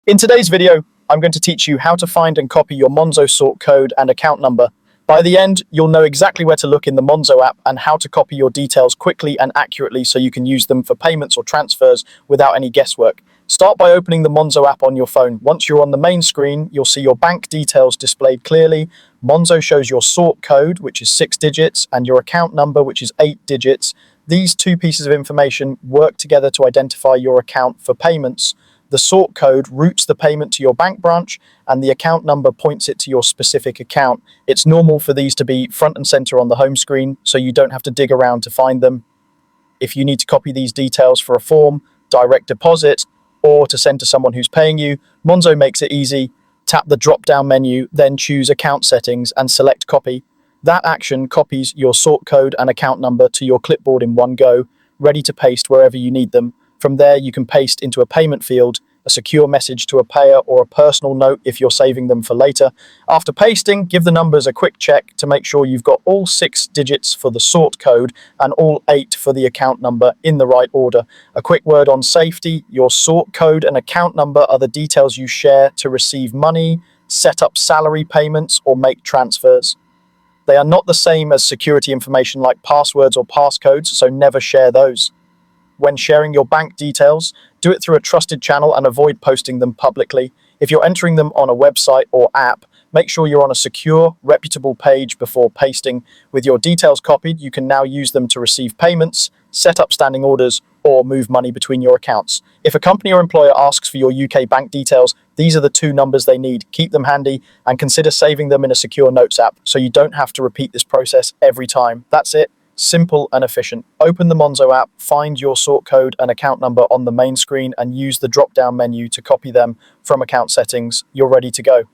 In today's video, I'm going to teach you how to find and copy your Monzo sort code and account number. By the end, you'll know exactly where to look in the Monzo app and how to copy your details quickly and accurately so you can use them for payments or transfers without any guesswork. Start by opening the Monzo app on your phone. Once you're on the main screen, you'll see your bank details displayed clearly. Monzo shows your sort code, which is 6 digits, and your account number, which is 8 digits. These two pieces of information work together to identify your account for payments. The sort code routes the payment to your bank branch, and the account number points it to your specific account. It's normal for these to be front and center on the home screen, so you don't have to dig around to find them. If you need to copy these details for a form, direct deposit, or to send to someone who's paying you, Monzo makes it easy. Tap the drop-down menu, then choose Account Settings and select Copy. That action copies your sort code and account number to your clipboard in one go, ready to paste wherever you need them. From there, you can paste into a payment field, a secure message to a payer, or a personal note if you're saving them for later. After pasting, give the numbers a quick check to make sure you've got all 6 digits for the sort code and all 8 for the account number in the right order. A quick word on safety: your sort code and account number are the details you share to receive money, set up salary payments, or make transfers. They are not the same as security information like passwords or passcodes, so never share those. When sharing your bank details, do it through a trusted channel and avoid posting them publicly. If you're entering them on a website or app, make sure you're on a secure, reputable page before pasting. With your details copied, you can now use them to receive payments, set up standing orders, or move money between your accounts. If a company or employer asks for your UK bank details, these are the 2 numbers they need. Keep them handy and consider saving them in a secure notes app so you don't have to repeat this process every time. That's it. Simple and efficient. Open the Monzo app, find your sort code and account number on the main screen, and use the drop-down menu to copy them from account settings. You're ready to go.